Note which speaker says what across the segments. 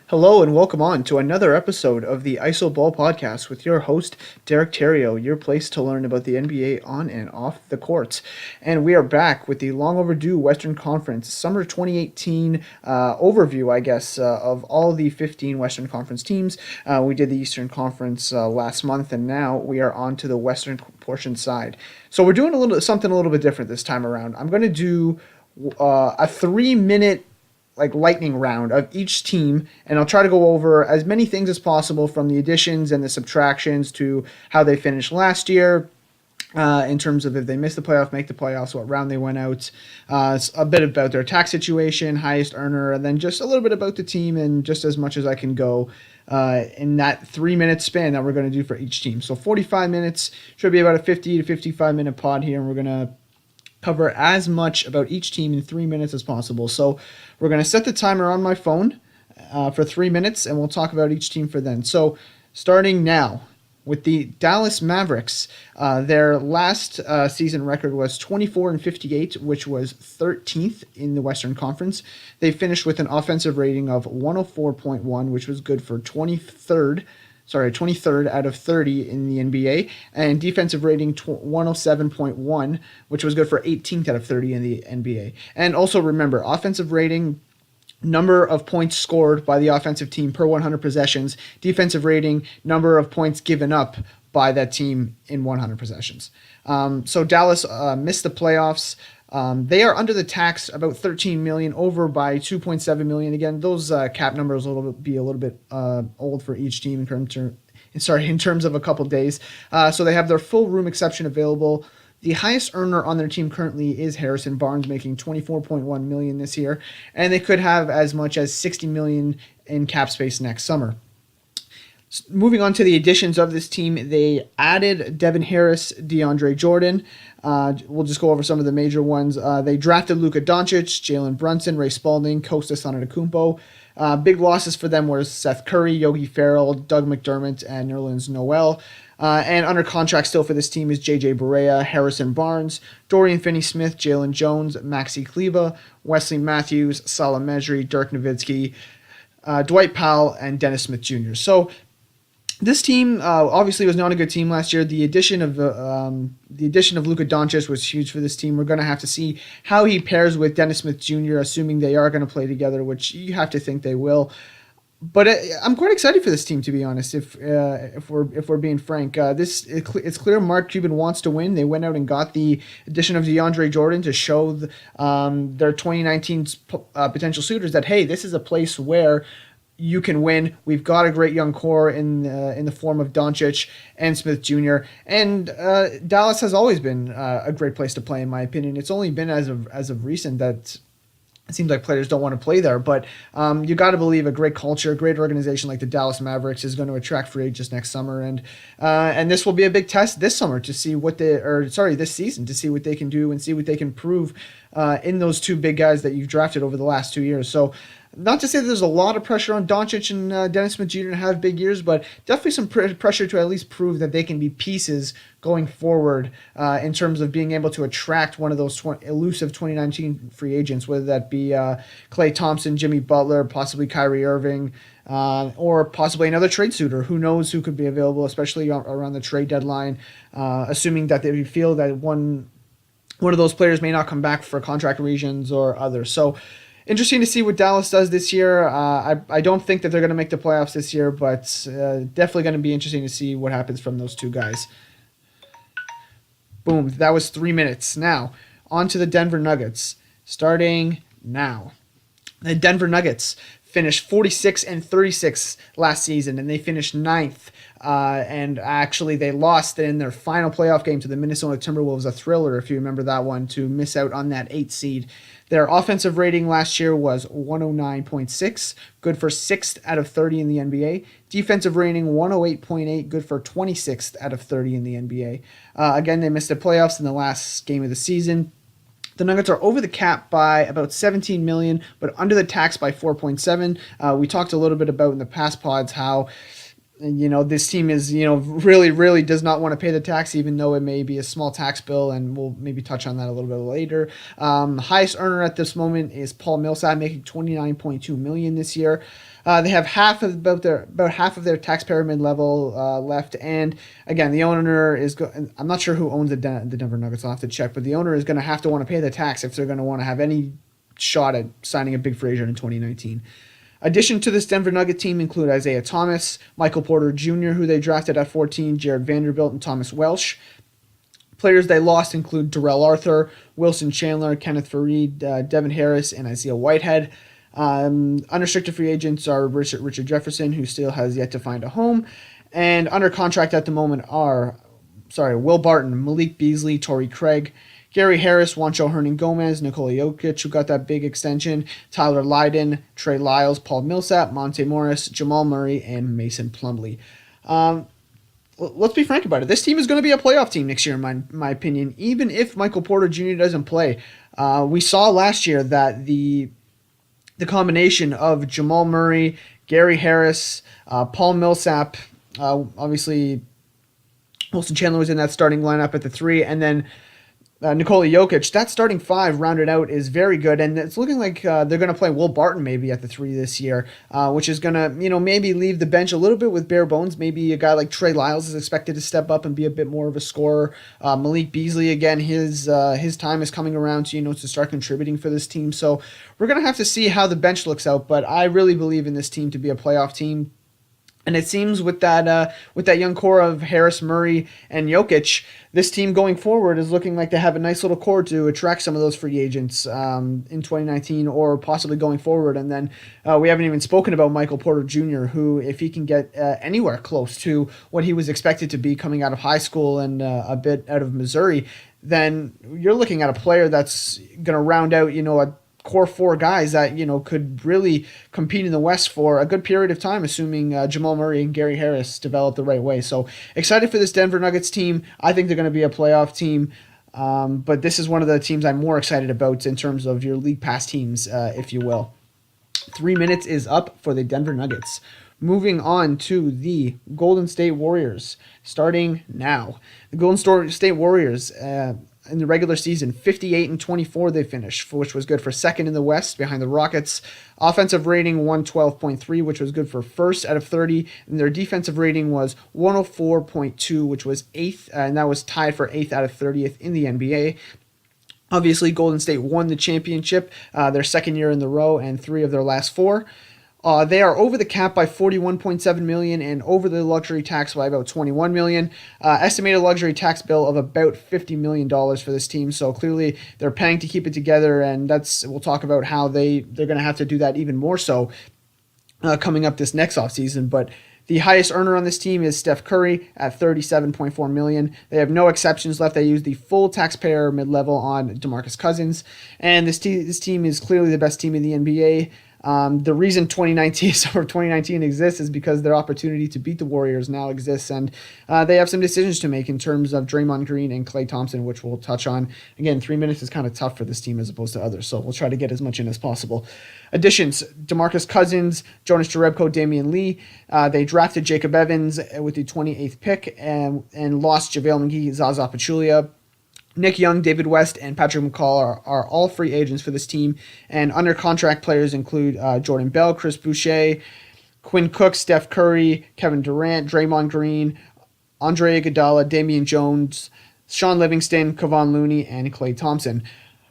Speaker 1: Hello and welcome on to another episode of the ISO Ball Podcast with your host, Derek Terrio, your place to learn about the NBA on and off the courts. And we are back with the long overdue Western Conference Summer 2018 overview, of all the 15 Western Conference teams. We did the Eastern Conference last month, and now we are on to the Western portion side. So we're doing something a little bit different this time around. I'm going to do a 3 minute lightning round of each team, and I'll try to go over as many things as possible from the additions and the subtractions to how they finished last year. In terms of if they missed the playoff, make the playoffs, what round they went out, a bit about their tax situation, highest earner, and then just a little bit about the team and just as much as I can go in that 3 minute span that we're going to do for each team. So 45 minutes should be about a 50 to 55 minute pod here, and we're going to cover as much about each team in 3 minutes as possible. So we're going to set the timer on my phone for 3 minutes, and we'll talk about each team for then. So starting now with the Dallas Mavericks, their last season record was 24-58, which was 13th in the Western Conference. They finished with an offensive rating of 104.1, which was good for 23rd out of 30 in the NBA, and defensive rating 107.1, which was good for 18th out of 30 in the NBA. And also remember, offensive rating, number of points scored by the offensive team per 100 possessions, defensive rating, number of points given up by that team in 100 possessions. So Dallas missed the playoffs. They are under the tax about 13 million, over by 2.7 million. Again, those cap numbers will be a little bit old for each team in terms of a couple days. So they have their full room exception available. The highest earner on their team currently is Harrison Barnes, making 24.1 million this year, and they could have as much as 60 million in cap space next summer. Moving on to the additions of this team, they added Devin Harris, DeAndre Jordan. We'll just go over some of the major ones. They drafted Luka Doncic, Jalen Brunson, Ray Spalding, Kostas Antetokounmpo. Big losses for them were Seth Curry, Yogi Ferrell, Doug McDermott, and Nerlens Noel. And under contract still for this team is J.J. Barea, Harrison Barnes, Dorian Finney-Smith, Jalen Jones, Maxi Kleber, Wesley Matthews, Salah Mejri, Dirk Nowitzki, Dwight Powell, and Dennis Smith Jr. So this team obviously was not a good team last year. The addition of Luka Doncic was huge for this team. We're going to have to see how he pairs with Dennis Smith Jr., assuming they are going to play together, which you have to think they will. But I'm quite excited for this team, to be honest. If we're being frank, it's clear Mark Cuban wants to win. They went out and got the addition of DeAndre Jordan to show their 2019 potential suitors that, hey, this is a place where you can win. We've got a great young core in the form of Doncic and Smith Jr. And Dallas has always been a great place to play, in my opinion. It's only been as of recent that it seems like players don't want to play there, but you got to believe a great culture, a great organization like the Dallas Mavericks is going to attract free agents next summer, and this will be a big test this summer to see this season to see what they can do and see what they can prove in those two big guys that you've drafted over the last 2 years. So, not to say that there's a lot of pressure on Doncic and Dennis Smith Jr. to have big years, but definitely some pressure to at least prove that they can be pieces going forward in terms of being able to attract one of those elusive 2019 free agents, whether that be Klay Thompson, Jimmy Butler, possibly Kyrie Irving, or possibly another trade suitor. Who knows who could be available, especially around the trade deadline, assuming that they feel that one of those players may not come back for contract reasons or others. So, interesting to see what Dallas does this year. I don't think that they're going to make the playoffs this year, but definitely going to be interesting to see what happens from those two guys. Boom, that was 3 minutes. Now, on to the Denver Nuggets. Starting now. The Denver Nuggets finished 46-36 last season, and they finished ninth. And actually, they lost in their final playoff game to the Minnesota Timberwolves, a thriller, if you remember that one, to miss out on that 8th seed. Their offensive rating last year was 109.6, good for 6th out of 30 in the NBA. Defensive rating 108.8, good for 26th out of 30 in the NBA. Again, they missed the playoffs in the last game of the season. The Nuggets are over the cap by about 17 million, but under the tax by 4.7. We talked a little bit about in the past pods how this team is, really, really does not want to pay the tax, even though it may be a small tax bill, and we'll maybe touch on that a little bit later. Highest earner at this moment is Paul Millsap, making $29.2 million this year. They have about half of their tax pyramid level left, and again, the owner is. I'm not sure who owns the Denver Nuggets. I'll have to check, but the owner is going to have to want to pay the tax if they're going to want to have any shot at signing a big free agent in 2019. Addition to this Denver Nugget team include Isaiah Thomas, Michael Porter Jr., who they drafted at 14, Jared Vanderbilt, and Thomas Welsh. Players they lost include Darrell Arthur, Wilson Chandler, Kenneth Faried, Devin Harris, and Isaiah Whitehead. Unrestricted free agents are Richard Jefferson, who still has yet to find a home. And under contract at the moment are, Will Barton, Malik Beasley, Torrey Craig, Gary Harris, Juancho Hernan-Gomez, Nikola Jokic, who got that big extension, Tyler Lydon, Trey Lyles, Paul Millsap, Monte Morris, Jamal Murray, and Mason Plumlee. Let's be frank about it. This team is going to be a playoff team next year, in my opinion, even if Michael Porter Jr. doesn't play. We saw last year that the combination of Jamal Murray, Gary Harris, Paul Millsap, obviously Wilson Chandler was in that starting lineup at the 3, and then Nikola Jokic, that starting 5 rounded out is very good, and it's looking like they're going to play Will Barton maybe at the 3 this year, which is going to, maybe leave the bench a little bit with bare bones. Maybe a guy like Trey Lyles is expected to step up and be a bit more of a scorer. Malik Beasley, again, his time is coming around to start contributing for this team. So we're going to have to see how the bench looks out, but I really believe in this team to be a playoff team. And it seems with that young core of Harris, Murray, and Jokic, this team going forward is looking like they have a nice little core to attract some of those free agents in 2019 or possibly going forward. And then we haven't even spoken about Michael Porter Jr., who, if he can get anywhere close to what he was expected to be coming out of high school and a bit out of Missouri, then you're looking at a player that's going to round out, a core 4 guys that could really compete in the West for a good period of time, assuming Jamal Murray and Gary Harris develop the right way. So excited for this Denver Nuggets team. I think they're going to be a playoff team, but this is one of the teams I'm more excited about in terms of your league pass teams, if you will. 3 minutes is up for the Denver Nuggets. Moving on to the Golden State Warriors, starting now. The Golden State Warriors, in the regular season, 58-24 they finished, which was good for second in the West behind the Rockets. Offensive rating 112.3, which was good for first out of 30, and their defensive rating was 104.2, which was 8th, and that was tied for 8th out of 30th in the NBA. Obviously, Golden State won the championship, their second year in the row, and 3 of their last 4. They are over the cap by $41.7 million and over the luxury tax by about $21 million. Estimated luxury tax bill of about $50 million for this team. So clearly they're paying to keep it together, and we'll talk about how they're going to have to do that even more so coming up this next offseason. But the highest earner on this team is Steph Curry at $37.4 million. They have no exceptions left. They use the full taxpayer mid-level on DeMarcus Cousins, and this team is clearly the best team in the NBA. The reason 2019 exists is because their opportunity to beat the Warriors now exists, and they have some decisions to make in terms of Draymond Green and Klay Thompson, which we'll touch on. Again, 3 minutes is kind of tough for this team as opposed to others, so we'll try to get as much in as possible. Additions: DeMarcus Cousins, Jonas Jerebko, Damian Lee. They drafted Jacob Evans with the 28th pick and lost JaVale McGee, Zaza Pachulia. Nick Young, David West, and Patrick McCall are all free agents for this team, and under contract players include Jordan Bell, Chris Boucher, Quinn Cook, Steph Curry, Kevin Durant, Draymond Green, Andre Iguodala, Damian Jones, Sean Livingston, Kevon Looney, and Klay Thompson.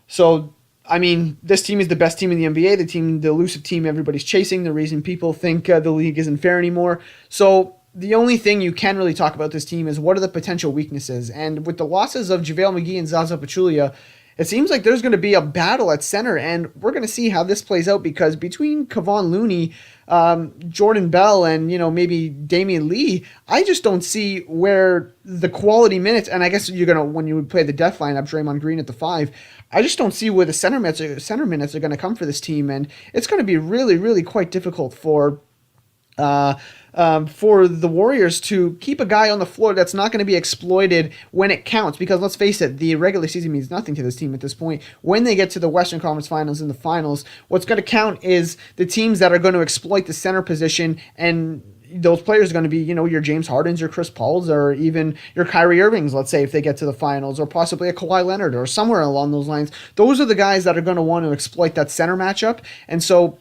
Speaker 1: So, I mean, this team is the best team in the NBA, the elusive team everybody's chasing, the reason people think the league isn't fair anymore. So the only thing you can really talk about this team is what are the potential weaknesses. And with the losses of JaVale McGee and Zaza Pachulia, it seems like there's going to be a battle at center, and we're going to see how this plays out because between Kevon Looney, Jordan Bell, and maybe Damian Lee, I just don't see where the quality minutes. And I guess you're gonna when you would play the death lineup, Draymond Green at the 5. I just don't see where the center minutes are going to come for this team, and it's going to be really, really quite difficult for the Warriors to keep a guy on the floor that's not going to be exploited when it counts. Because let's face it, the regular season means nothing to this team at this point. When they get to the Western Conference Finals and the Finals, what's going to count is the teams that are going to exploit the center position, and those players are going to be, your James Hardens, your Chris Pauls, or even your Kyrie Irvings, let's say, if they get to the finals, or possibly a Kawhi Leonard, or somewhere along those lines. Those are the guys that are going to want to exploit that center matchup. And so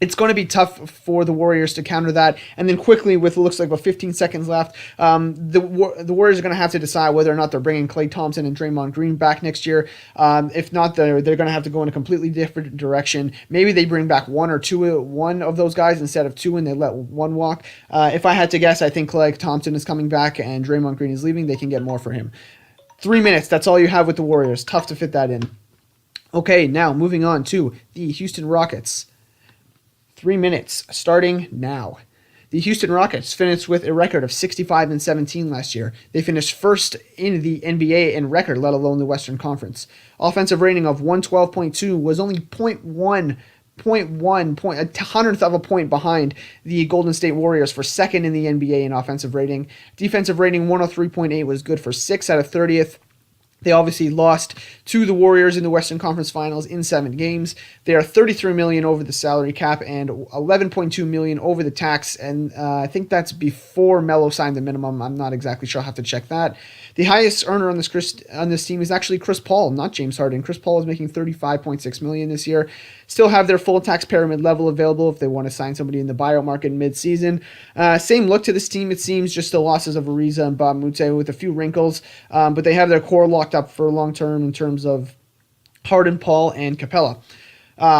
Speaker 1: it's going to be tough for the Warriors to counter that. And then quickly, with it looks like about 15 seconds left, the Warriors are going to have to decide whether or not they're bringing Klay Thompson and Draymond Green back next year. If not, they're going to have to go in a completely different direction. Maybe they bring back one of those guys instead of two, and they let one walk. If I had to guess, I think Klay Thompson is coming back and Draymond Green is leaving. They can get more for him. 3 minutes. That's all you have with the Warriors. Tough to fit that in. Okay, now moving on to the Houston Rockets. 3 minutes, starting now. The Houston Rockets finished with a record of 65-17 last year. They finished first in the NBA in record, let alone the Western Conference. Offensive rating of 112.2 was only 0.1 a hundredth of a point behind the Golden State Warriors for second in the NBA in offensive rating. Defensive rating 103.8 was good for 6 out of 30th. They obviously lost to the Warriors in the Western Conference Finals in 7 games. They are $33 million over the salary cap and $11.2 million over the tax, and I think that's before Melo signed the minimum. I'm not exactly sure. I'll have to check that. The highest earner on this team is actually Chris Paul, not James Harden. Chris Paul is making $35.6 million this year. Still have their full tax pyramid level available if they want to sign somebody in the buyout market mid-season. Same look to this team, it seems, just the losses of Ariza and Bob Moute with a few wrinkles, but they have their core locked up for long term in terms of Harden, Paul, and Capella.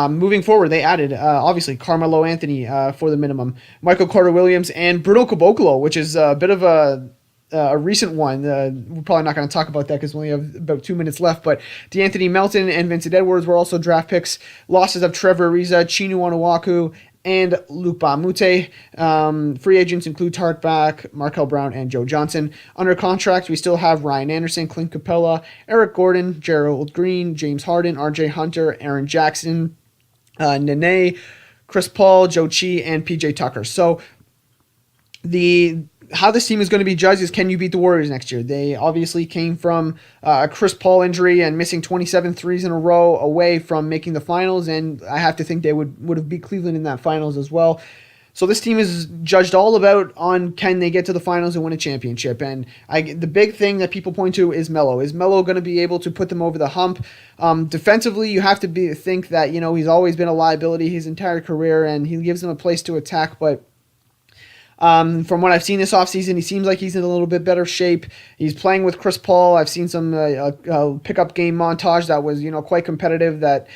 Speaker 1: Moving forward, they added, obviously, Carmelo Anthony for the minimum, Michael Carter-Williams, and Bruno Caboclo, which is a bit of a recent one. We're probably not going to talk about that because we only have about 2 minutes left, but DeAnthony Melton and Vincent Edwards were also draft picks. Losses of Trevor Ariza, Chinu Onuaku, and Luc Mbah a Moute. Free agents include Tarek Black, Markel Brown, and Joe Johnson. Under contract, we still have Ryan Anderson, Clint Capella, Eric Gordon, Gerald Green, James Harden, RJ Hunter, Aaron Jackson, Nene, Chris Paul, Joe Chi, and PJ Tucker. So how this team is going to be judged is, can you beat the Warriors next year? They obviously came from a Chris Paul injury and missing 27 threes in a row away from making the finals, and I have to think they would have beat Cleveland in that finals as well. So this team is judged all about on can they get to the finals and win a championship. And the big thing that people point to is Melo. Is Melo going to be able to put them over the hump? Defensively, you have to think that he's always been a liability his entire career, and he gives them a place to attack, but from what I've seen this offseason, he seems like he's in a little bit better shape. He's playing with Chris Paul. I've seen some pickup game montage that was quite competitive. That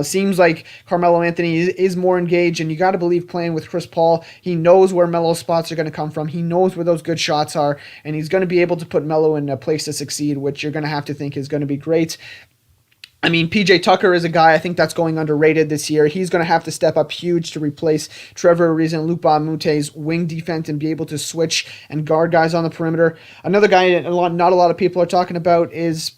Speaker 1: seems like Carmelo Anthony is more engaged, and you got to believe playing with Chris Paul, he knows where Melo's spots are going to come from. He knows where those good shots are, and he's going to be able to put Melo in a place to succeed, which you're going to have to think is going to be great. I mean, PJ Tucker is a guy I think that's going underrated this year. He's going to have to step up huge to replace Trevor Ariza and Luc Mbah a Moute's wing defense and be able to switch and guard guys on the perimeter. Another guy not a lot of people are talking about is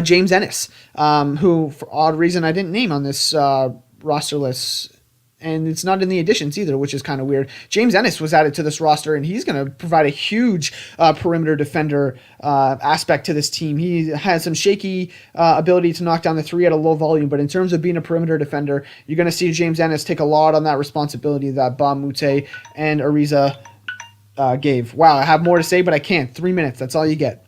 Speaker 1: James Ennis, who, for odd reason, I didn't name on this roster list. And it's not in the additions either, which is kind of weird. James Ennis was added to this roster, and he's going to provide a huge perimeter defender aspect to this team. He has some shaky ability to knock down the three at a low volume, but in terms of being a perimeter defender, you're going to see James Ennis take a lot on that responsibility that Mbah a Moute and Ariza gave. Wow, I have more to say, but I can't. 3 minutes, that's all you get.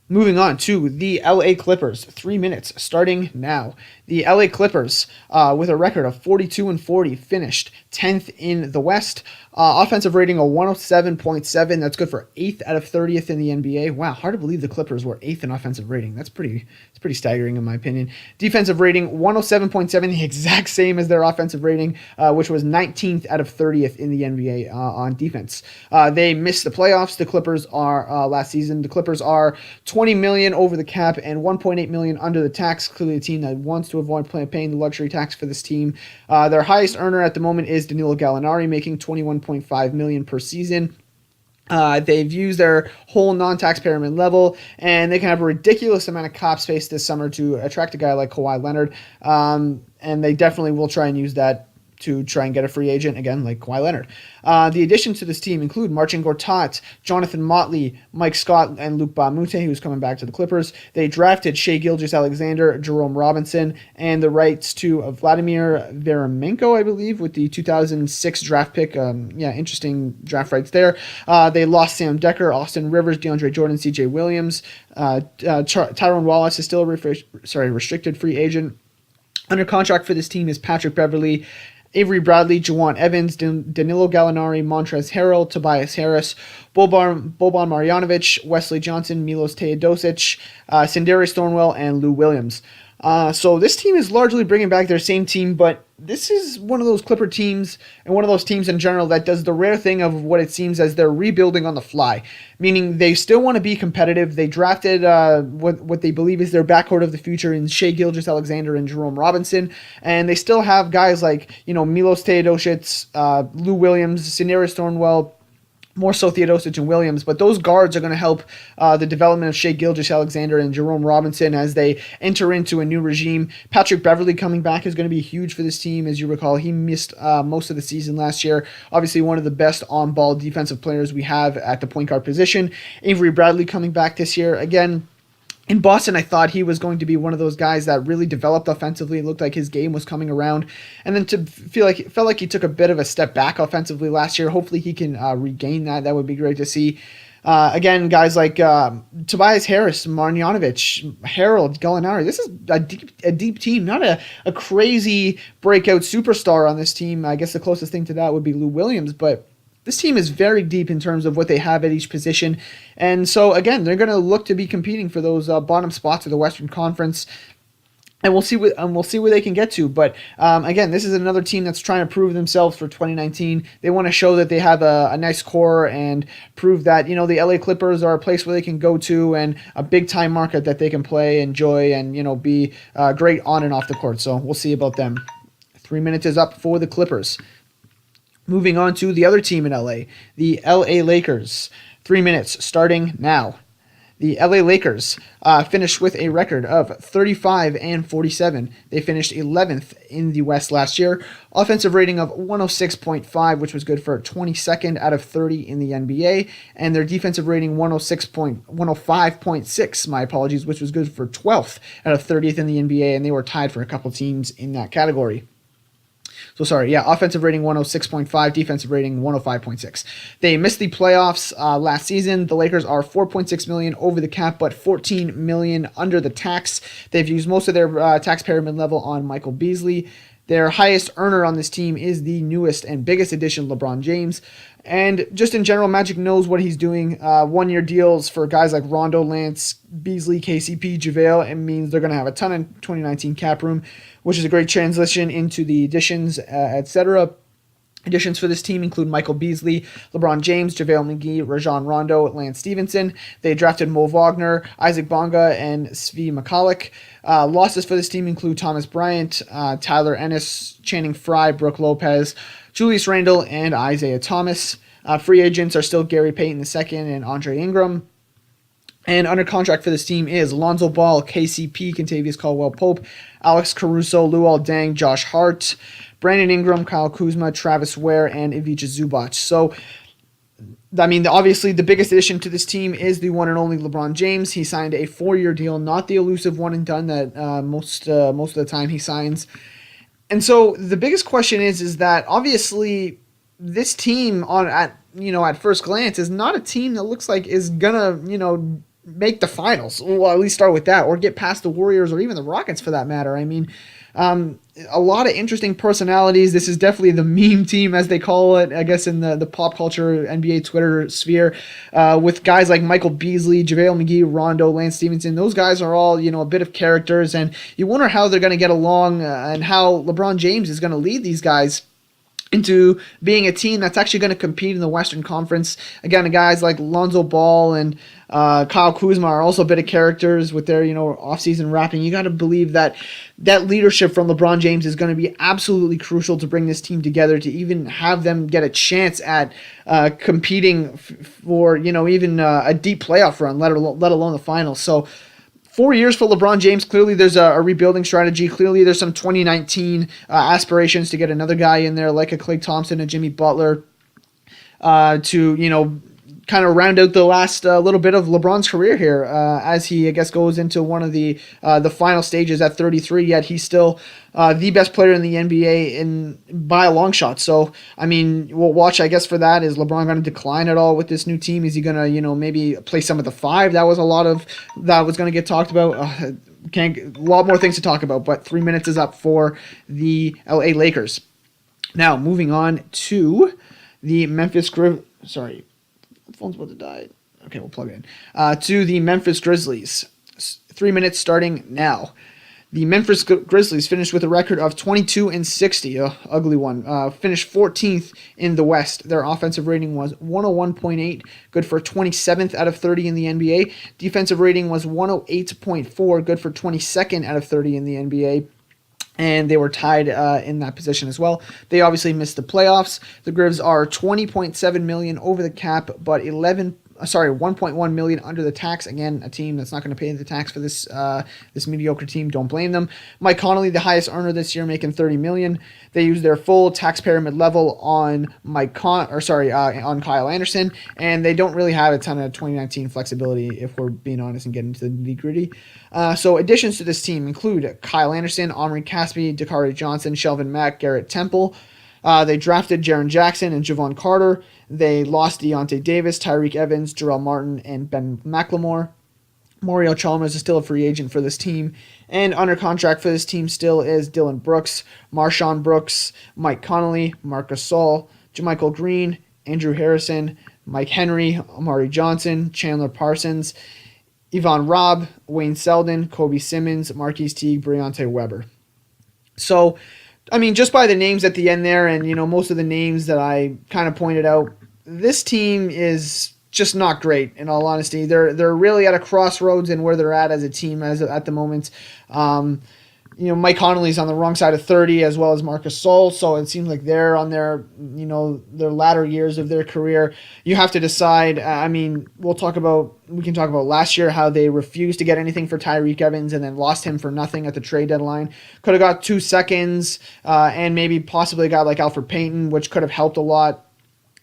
Speaker 1: Moving on to the LA Clippers, 3 minutes starting now. The LA Clippers, with a record of 42-40, finished 10th in the West. Offensive rating of 107.7. That's good for 8th out of 30th in the NBA. Wow, hard to believe the Clippers were 8th in offensive rating. It's pretty staggering in my opinion. Defensive rating 107.7, the exact same as their offensive rating, which was 19th out of 30th in the NBA on defense. They missed the playoffs. The Clippers are last season. The Clippers are $20 million over the cap and $1.8 million under the tax. Clearly, a team that wants to avoid paying the luxury tax for this team. Their highest earner at the moment is Danilo Gallinari, making $21.5 million per season. They've used their whole non-tax pyramid level, and they can have a ridiculous amount of cap space this summer to attract a guy like Kawhi Leonard. And they definitely will try and use that to try and get a free agent, again, like Kawhi Leonard. The additions to this team include Marcin Gortat, Jonathan Motley, Mike Scott, and Luc Mbah a Moute, who's coming back to the Clippers. They drafted Shai Gilgeous-Alexander, Jerome Robinson, and the rights to Vladimir Veremenko, I believe, with the 2006 draft pick. Interesting draft rights there. They lost Sam Decker, Austin Rivers, DeAndre Jordan, CJ Williams. Tyrone Wallace is still a restricted free agent. Under contract for this team is Patrick Beverley, Avery Bradley, Juwan Evans, Danilo Gallinari, Montrezl Harrell, Tobias Harris, Boban Marjanovic, Wesley Johnson, Milos Teodosic, Sindarius Thornwell, and Lou Williams. So this team is largely bringing back their same team, but this is one of those Clipper teams and one of those teams in general that does the rare thing of what it seems as they're rebuilding on the fly, meaning they still want to be competitive. They drafted what they believe is their backcourt of the future in Shai Gilgeous-Alexander and Jerome Robinson, and they still have guys like Milos Teodosic, Lou Williams, Sindarius Thornwell, more so Theodosic and Williams, but those guards are going to help the development of Shai Gilgeous-Alexander and Jerome Robinson as they enter into a new regime. Patrick Beverley coming back is going to be huge for this team. As you recall, he missed most of the season last year. Obviously, one of the best on-ball defensive players we have at the point guard position. Avery Bradley coming back this year. Again, in Boston, I thought he was going to be one of those guys that really developed offensively. It looked like his game was coming around, and then felt like he took a bit of a step back offensively last year. Hopefully, he can regain that. That would be great to see. Again, guys like Tobias Harris, Marjanovic, Harold, Gallinari. This is a deep team, not a crazy breakout superstar on this team. I guess the closest thing to that would be Lou Williams, but this team is very deep in terms of what they have at each position. And so, again, they're going to look to be competing for those bottom spots of the Western Conference. And we'll see where they can get to. But, again, this is another team that's trying to prove themselves for 2019. They want to show that they have a nice core and prove that, the LA Clippers are a place where they can go to and a big-time market that they can play, enjoy, and, be great on and off the court. So we'll see about them. 3 minutes is up for the Clippers. Moving on to the other team in LA, the LA Lakers. 3 minutes starting now. The LA Lakers finished with a record of 35-47. They finished 11th in the West last year. Offensive rating of 106.5, which was good for 22nd out of 30 in the NBA. And their defensive rating 105.6, my apologies, which was good for 12th out of 30th in the NBA. And they were tied for a couple teams in that category. Offensive rating 106.5, defensive rating 105.6. They missed the playoffs last season. The Lakers are $4.6 million over the cap, but $14 million under the tax. They've used most of their tax pyramid level on Michael Beasley. Their highest earner on this team is the newest and biggest addition, LeBron James. And just in general, Magic knows what he's doing. 1-year deals for guys like Rondo, Lance, Beasley, KCP, JaVale. It means they're going to have a ton of 2019 cap room, which is a great transition into the additions, etc. Additions for this team include Michael Beasley, LeBron James, JaVale McGee, Rajon Rondo, Lance Stevenson. They drafted Mo Wagner, Isaac Bonga, and Svi Mykhailiuk. Losses for this team include Thomas Bryant, Tyler Ennis, Channing Frye, Brooke Lopez, Julius Randle, and Isaiah Thomas. Free agents are still Gary Payton II and Andre Ingram. And under contract for this team is Lonzo Ball, KCP, Kentavious Caldwell-Pope, Alex Caruso, Luol Deng, Josh Hart, Brandon Ingram, Kyle Kuzma, Travis Ware, and Ivica Zubac. So, obviously the biggest addition to this team is the one and only LeBron James. He signed a 4-year deal, not the elusive one and done that most of the time he signs. And so the biggest question is that obviously this team at first glance is not a team that looks like is gonna make the finals. Well, at least start with that, or get past the Warriors or even the Rockets for that matter. A lot of interesting personalities. This is definitely the meme team, as they call it, I guess, in the pop culture NBA Twitter sphere, with guys like Michael Beasley, JaVale McGee, Rondo, Lance Stevenson. Those guys are all, a bit of characters, and you wonder how they're going to get along and how LeBron James is going to lead these guys into being a team that's actually going to compete in the Western Conference. Again, guys like Lonzo Ball and Kyle Kuzma are also a bit of characters with their, off-season rapping. You got to believe that leadership from LeBron James is going to be absolutely crucial to bring this team together, to even have them get a chance at competing for, even a deep playoff run, let alone the finals. So 4 years for LeBron James. Clearly, there's a rebuilding strategy. Clearly, there's some 2019 aspirations to get another guy in there like a Klay Thompson, a Jimmy Butler, to kind of round out the last little bit of LeBron's career here, as he, I guess, goes into one of the final stages at 33. Yet he's still the best player in the NBA by a long shot. So, we'll watch, I guess, for that. Is LeBron going to decline at all with this new team? Is he going to, maybe play some of the five? That was a lot of that was going to get talked about. a lot more things to talk about, but 3 minutes is up for the LA Lakers. Now, moving on to the Sorry, the phone's about to die. Okay, we'll plug it in. To the Memphis Grizzlies. 3 minutes starting now. The Memphis Grizzlies finished with a record of 22-60, ugly one. Finished 14th in the West. Their offensive rating was 101.8, good for 27th out of 30 in the NBA. Defensive rating was 108.4, good for 22nd out of 30 in the NBA. And they were tied in that position as well. They obviously missed the playoffs. The Grizz are $20.7 million over the cap, but 1.1 million under the tax. Again, a team that's not going to pay the tax for this mediocre team. Don't blame them. Mike Conley, the highest earner this year, making $30 million. They used their full tax pyramid level on on Kyle Anderson, and they don't really have a ton of 2019 flexibility, if we're being honest and getting into the nitty-gritty. So additions to this team include Kyle Anderson, Omri Caspi, Dakari Johnson, Shelvin Mack, Garrett Temple. They drafted Jaren Jackson and Javon Carter. They lost Deontay Davis, Tyreek Evans, Jarrell Martin, and Ben McLemore. Mario Chalmers is still a free agent for this team. And under contract for this team still is Dylan Brooks, Marshawn Brooks, Mike Conley, Marcus Saul, JaMychal Green, Andrew Harrison, Mike Henry, Amari Johnson, Chandler Parsons, Yvonne Robb, Wayne Selden, Kobe Simmons, Marquise Teague, Breonte Weber. So, I mean, just by the names at the end there and, most of the names that I kind of pointed out, this team is just not great, in all honesty. They're really at a crossroads in where they're at as a team at the moment. Mike Conley's on the wrong side of 30 as well as Marcus Sol, so it seems like they're on their latter years of their career. You have to decide. We can talk about last year, how they refused to get anything for Tyreek Evans and then lost him for nothing at the trade deadline. Could have got 2 seconds and maybe possibly a guy like Alfred Payton, which could have helped a lot.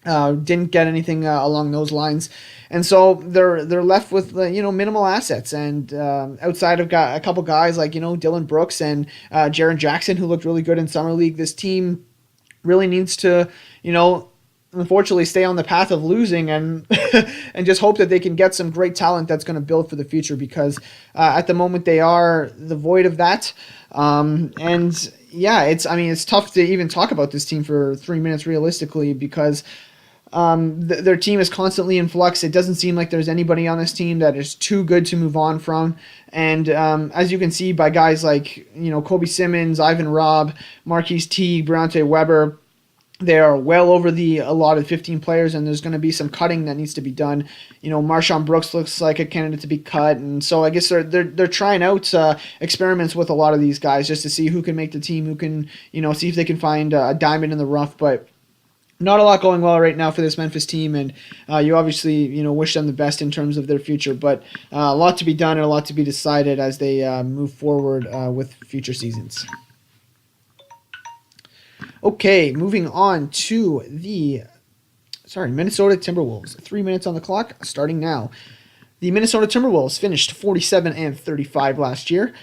Speaker 1: Didn't get anything along those lines, and so they're left with minimal assets. And outside of a couple guys like Dylan Brooks and Jaren Jackson, who looked really good in summer league, this team really needs to unfortunately stay on the path of losing and and just hope that they can get some great talent that's going to build for the future, because at the moment they are devoid of that. And yeah, it's tough to even talk about this team for 3 minutes realistically, because their team is constantly in flux. It doesn't seem like there's anybody on this team that is too good to move on from. And as you can see by guys like Kobe Simmons, Ivan Robb, Marquise Teague, Breonte Weber, they are well over the allotted 15 players, and there's going to be some cutting that needs to be done. Marshawn Brooks looks like a candidate to be cut, and so I guess they're trying out experiments with a lot of these guys just to see who can make the team, who can see if they can find a diamond in the rough. But not a lot going well right now for this Memphis team, and you obviously wish them the best in terms of their future. But a lot to be done and a lot to be decided as they move forward with future seasons. Okay, moving on to the Minnesota Timberwolves. 3 minutes on the clock, starting now. The Minnesota Timberwolves finished 47-35 last year.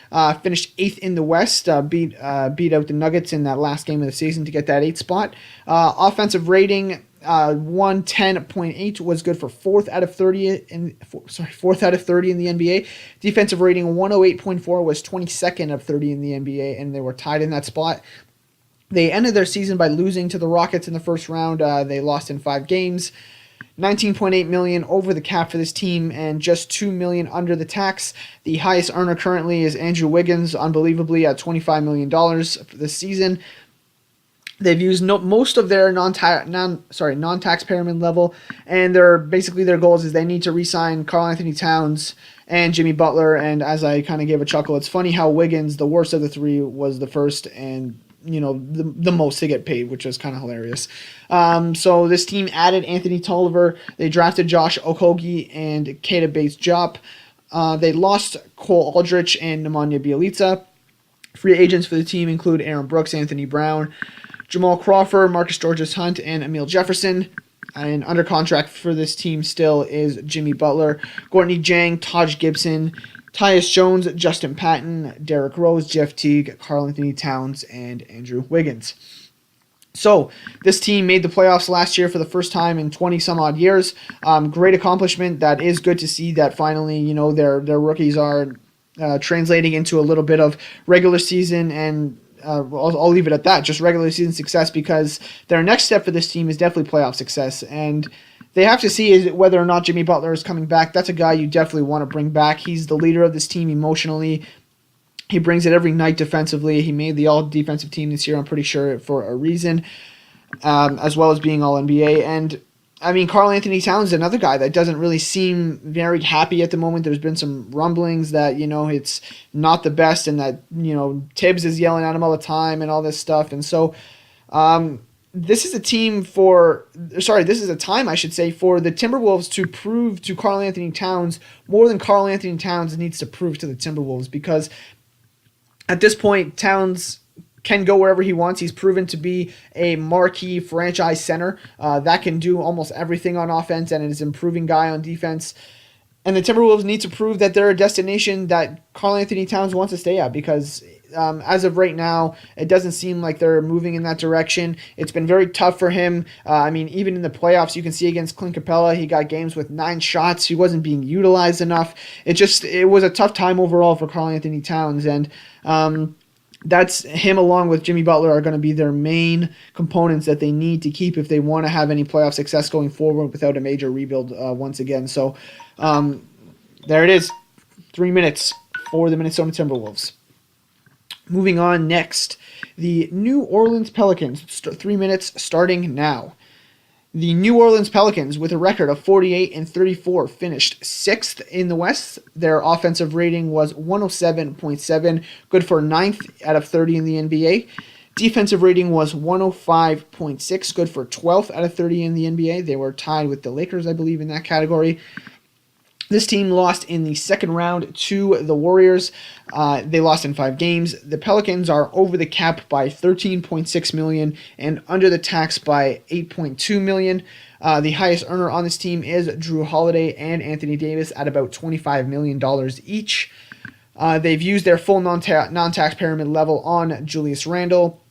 Speaker 1: Finished 8th in the West. Beat out the Nuggets in that last game of the season to get that 8th spot. Offensive rating 110.8 was good for 4th out of 30 in the NBA. Defensive rating 108.4 was 22nd of 30 in the NBA, and they were tied in that spot. They ended their season by losing to the Rockets in the first round. They lost in 5 games. $19.8 million over the cap for this team and just $2 million under the tax. The highest earner currently is Andrew Wiggins, unbelievably at $25 million for this season. They've used most of their non-tax pyramid level, and their goals is they need to re-sign Karl-Anthony Towns and Jimmy Butler. And as I kind of gave a chuckle, it's funny how Wiggins, the worst of the three, was the first and the most to get paid, which was kind of hilarious. So this team added Anthony Tolliver. They drafted Josh Okogie and Keita Bates-Diop. They lost Cole Aldrich and Nemanja Bjelica. Free agents for the team include Aaron Brooks, Anthony Brown, Jamal Crawford, Marcus Georges-Hunt, and Emil Jefferson. And under contract for this team still is Jimmy Butler, Courtney Jang, Taj Gibson, Tyus Jones, Justin Patton, Derrick Rose, Jeff Teague, Karl-Anthony Towns, and Andrew Wiggins. So this team made the playoffs last year for the first time in 20-some-odd years. Great accomplishment. That is good to see that finally, their rookies are translating into a little bit of regular season and I'll leave it at that, just regular season success, because their next step for this team is definitely playoff success. And they have to see whether or not Jimmy Butler is coming back. That's a guy you definitely want to bring back. He's the leader of this team emotionally. He brings it every night defensively. He made the all-defensive team this year, I'm pretty sure, for a reason, as well as being all-NBA. And, I mean, Karl-Anthony Towns is another guy that doesn't really seem very happy at the moment. There's been some rumblings that, it's not the best and that, Tibbs is yelling at him all the time and all this stuff. And so this is a time, I should say, for the Timberwolves to prove to Karl-Anthony Towns more than Karl-Anthony Towns needs to prove to the Timberwolves, because at this point, Towns can go wherever he wants. He's proven to be a marquee franchise center that can do almost everything on offense and is an improving guy on defense. And the Timberwolves need to prove that they're a destination that Karl-Anthony Towns wants to stay at, because as of right now, it doesn't seem like they're moving in that direction. It's been very tough for him. Even in the playoffs, you can see against Clint Capella, he got games with 9 shots. He wasn't being utilized enough. It was a tough time overall for Karl-Anthony Towns, and that's him along with Jimmy Butler are going to be their main components that they need to keep if they want to have any playoff success going forward without a major rebuild once again. So there it is, 3 minutes for the Minnesota Timberwolves. Moving on next, the New Orleans Pelicans, 3 minutes starting now. The New Orleans Pelicans, with a record of 48-34, finished 6th in the West. Their offensive rating was 107.7, good for 9th out of 30 in the NBA. Defensive rating was 105.6, good for 12th out of 30 in the NBA. They were tied with the Lakers, I believe, in that category. This team lost in the second round to the Warriors. They lost in 5 games. The Pelicans are over the cap by $13.6 million and under the tax by $8.2 million. The highest earner on this team is Jrue Holiday and Anthony Davis at about $25 million each. They've used their full non-tax pyramid level on Julius Randle.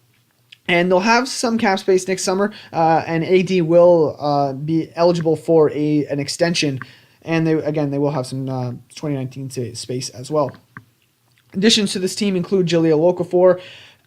Speaker 1: And they'll have some cap space next summer, and AD will be eligible for an extension. And they will have some 2019 space as well. Additions to this team include Jahlil Okafor,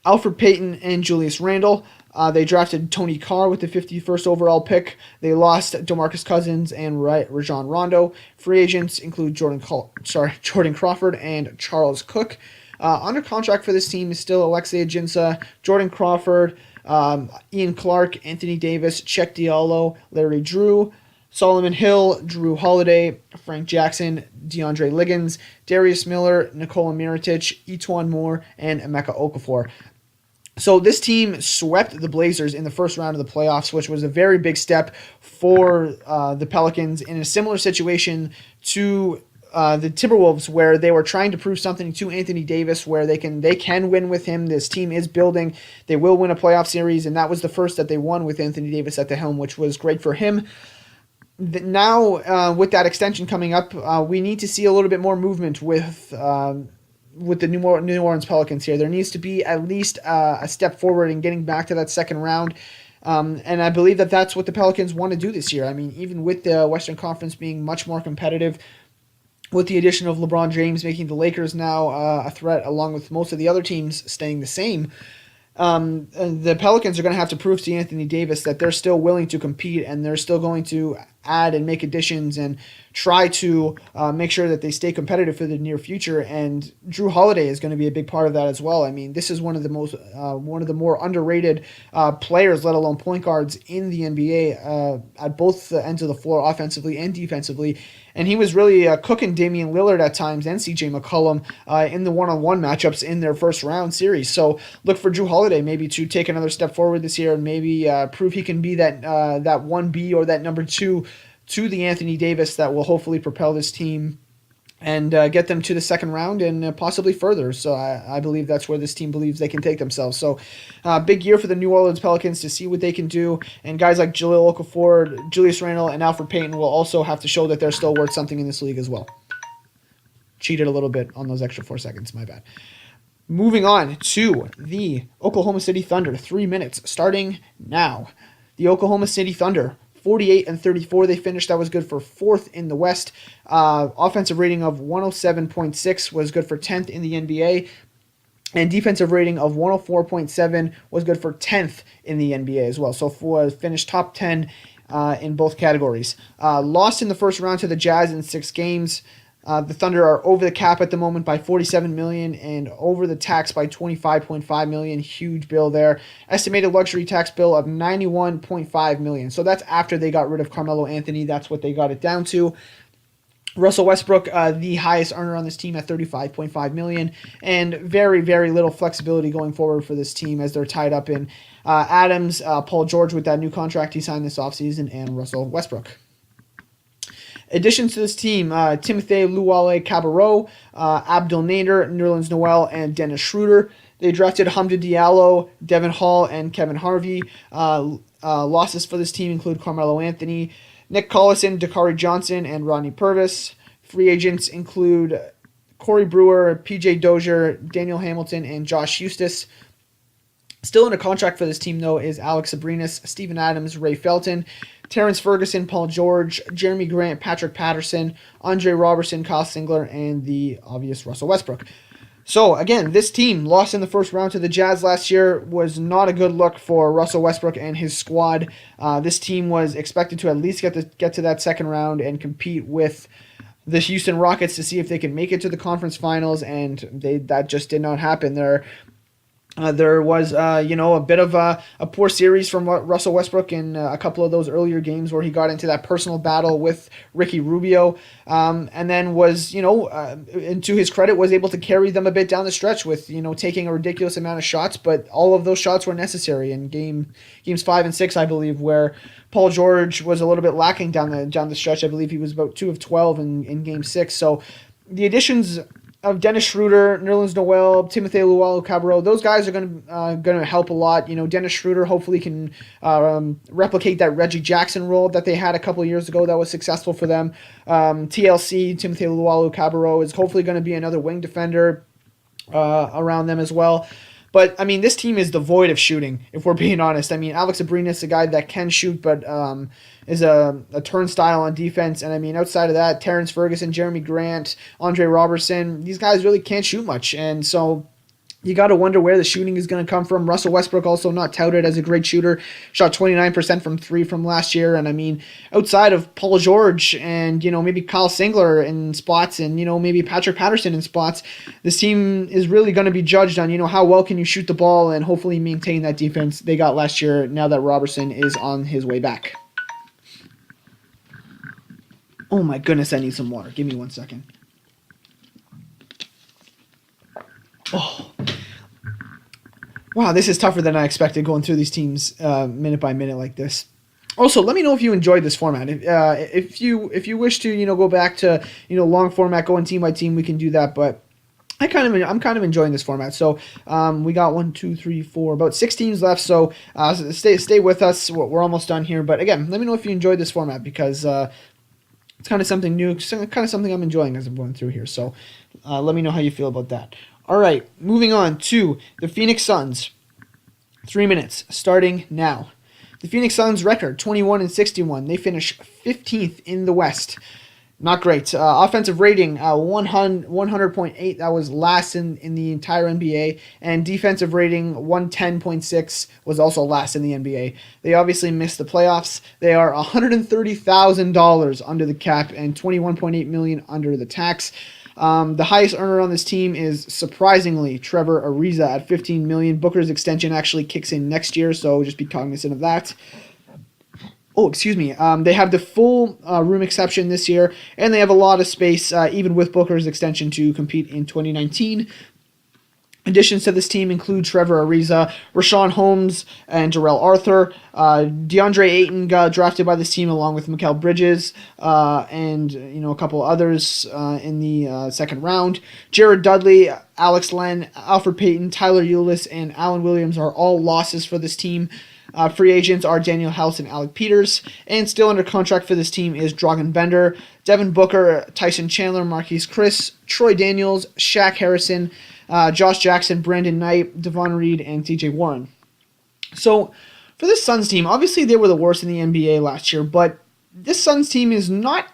Speaker 1: Elfrid Payton, and Julius Randle. They drafted Tony Carr with the 51st overall pick. They lost DeMarcus Cousins and Rajon Rondo. Free agents include Jordan Crawford and Charles Cook. Under contract for this team is still Alexei Ajinça, Jordan Crawford, Ian Clark, Anthony Davis, Cheick Diallo, Larry Drew, Solomon Hill, Jrue Holiday, Frank Jackson, DeAndre Liggins, Darius Miller, Nikola Mirotic, Etuan Moore, and Emeka Okafor. So this team swept the Blazers in the first round of the playoffs, which was a very big step for the Pelicans in a similar situation to the Timberwolves, where they were trying to prove something to Anthony Davis, where they can win with him. This team is building. They will win a playoff series, and that was the first that they won with Anthony Davis at the helm, which was great for him. Now, with that extension coming up, we need to see a little bit more movement with the New Orleans Pelicans here. There needs to be at least a step forward in getting back to that second round. And I believe that that's what the Pelicans want to do this year. I mean, even with the Western Conference being much more competitive, with the addition of LeBron James making the Lakers now a threat, along with most of the other teams staying the same, the Pelicans are going to have to prove to Anthony Davis that they're still willing to compete and they're still going to add and make additions and try to make sure that they stay competitive for the near future. And Jrue Holiday is going to be a big part of that as well. I mean, this is one of the more underrated players, let alone point guards in the NBA at both ends of the floor, offensively and defensively. And he was really cooking Damian Lillard at times and CJ McCollum in the one-on-one matchups in their first round series. So look for Jrue Holiday maybe to take another step forward this year and maybe prove he can be that 1B or that number 2 to the Anthony Davis that will hopefully propel this team and get them to the second round and possibly further. So I believe that's where this team believes they can take themselves. So big year for the New Orleans Pelicans to see what they can do. And guys like Jahlil Okafor, Julius Randle, and Elfrid Payton will also have to show that they're still worth something in this league as well. Cheated a little bit on those extra 4 seconds, my bad. Moving on to the Oklahoma City Thunder, 3 minutes starting now. The Oklahoma City Thunder 48-34 they finished. That was good for 4th in the West. Offensive rating of 107.6 was good for 10th in the NBA. And defensive rating of 104.7 was good for 10th in the NBA as well. So finished top 10 in both categories. Lost in the first round to the Jazz in 6 games. The Thunder are over the cap at the moment by $47 million and over the tax by $25.5 million. Huge bill there. Estimated luxury tax bill of $91.5 million. So that's after they got rid of Carmelo Anthony. That's what they got it down to. Russell Westbrook, the highest earner on this team at $35.5 million, and very, very little flexibility going forward for this team as they're tied up in Adams, Paul George with that new contract he signed this offseason, and Russell Westbrook. Additions to this team, Timothé Luwawu-Cabarrot, Abdel Nader, Nerlens Noel, and Dennis Schroeder. They drafted Hamdou Diallo, Devin Hall, and Kevin Harvey. Losses for this team include Carmelo Anthony, Nick Collison, Dakari Johnson, and Rodney Purvis. Free agents include Corey Brewer, PJ Dozier, Daniel Hamilton, and Josh Eustace. Still under contract for this team, though, is Alex Abrinas, Steven Adams, Ray Felton, Terrence Ferguson, Paul George, Jeremy Grant, Patrick Patterson, Andre Robertson, Kyle Singler, and the obvious Russell Westbrook. So, again, this team lost in the first round to the Jazz last year. Was not a good look for Russell Westbrook and his squad. This team was expected to at least get to that second round and compete with the Houston Rockets to see if they can make it to the conference finals, and that just did not happen. There was, a bit of a poor series from Russell Westbrook in a couple of those earlier games where he got into that personal battle with Ricky Rubio, and then was, and to his credit, was able to carry them a bit down the stretch with, taking a ridiculous amount of shots, but all of those shots were necessary in games 5 and 6, I believe, where Paul George was a little bit lacking down the stretch. I believe he was about 2 of 12 in game 6. So the additions of Dennis Schroeder, Nerlens Noel, Timothé Luwawu-Cabarrot, those guys are going to help a lot. Dennis Schroeder hopefully can replicate that Reggie Jackson role that they had a couple of years ago that was successful for them. TLC, Timothé Luwawu-Cabarrot, is hopefully going to be another wing defender around them as well. But, this team is devoid of shooting, if we're being honest. Alex Abrinas, a guy that can shoot, but is a turnstile on defense. And, outside of that, Terrence Ferguson, Jeremy Grant, Andre Robertson, these guys really can't shoot much. And so you got to wonder where the shooting is going to come from. Russell Westbrook, also not touted as a great shooter, shot 29% from 3 from last year. And outside of Paul George and, maybe Kyle Singler in spots and, maybe Patrick Patterson in spots, this team is really going to be judged on, how well can you shoot the ball and hopefully maintain that defense they got last year now that Robertson is on his way back. Oh my goodness, I need some water. Give me 1 second. Oh. Wow, this is tougher than I expected going through these teams minute by minute like this. Also, let me know if you enjoyed this format. If you wish to, go back to, long format, going team by team, we can do that. But I'm kind of enjoying this format. So we got 1, 2, 3, 4, about 6 teams left. So stay with us. We're almost done here. But again, let me know if you enjoyed this format because it's kind of something new, kind of something I'm enjoying as I'm going through here. So let me know how you feel about that. All right, moving on to the Phoenix Suns. 3 minutes, starting now. The Phoenix Suns record, 21-61. They finish 15th in the West. Not great. Offensive rating, 100.8. That was last in the entire NBA. And defensive rating, 110.6, was also last in the NBA. They obviously missed the playoffs. They are $130,000 under the cap and $21.8 million under the tax. The highest earner on this team is, surprisingly, Trevor Ariza at $15 million. Booker's extension actually kicks in next year, so just be cognizant of that. Oh, excuse me. They have the full room exception this year, and they have a lot of space, even with Booker's extension, to compete in 2019. Additions to this team include Trevor Ariza, Rashawn Holmes, and Jarrell Arthur. DeAndre Ayton got drafted by this team along with Mikal Bridges and a couple others in the second round. Jared Dudley, Alex Len, Alfred Payton, Tyler Ulis, and Alan Williams are all losses for this team. Free agents are Daniel House and Alec Peters. And still under contract for this team is Dragan Bender, Devin Booker, Tyson Chandler, Marquise Chris, Troy Daniels, Shaq Harrison, Josh Jackson, Brandon Knight, Devon Reed, and TJ Warren. So for this Suns team, obviously they were the worst in the NBA last year, but this Suns team is not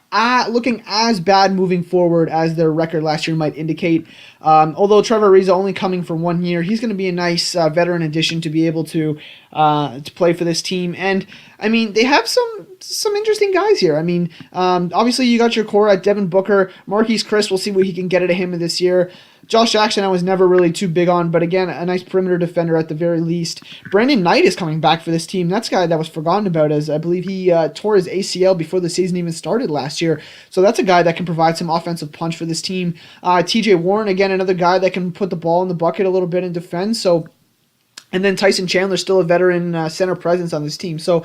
Speaker 1: looking as bad moving forward as their record last year might indicate. Although Trevor Ariza only coming for 1 year, he's going to be a nice veteran addition to be able to play for this team. And I mean, they have some interesting guys here. I mean, obviously you got your core at Devin Booker, Marquise Chris. We'll see what he can get out of him this year. Josh Jackson I was never really too big on, but again, a nice perimeter defender at the very least. Brandon Knight is coming back for this team. That's a guy that was forgotten about, as I believe he tore his ACL before the season even started last year. So that's a guy that can provide some offensive punch for this team. TJ Warren, again, another guy that can put the ball in the bucket a little bit and defend. So, and then Tyson Chandler, still a veteran center presence on this team. So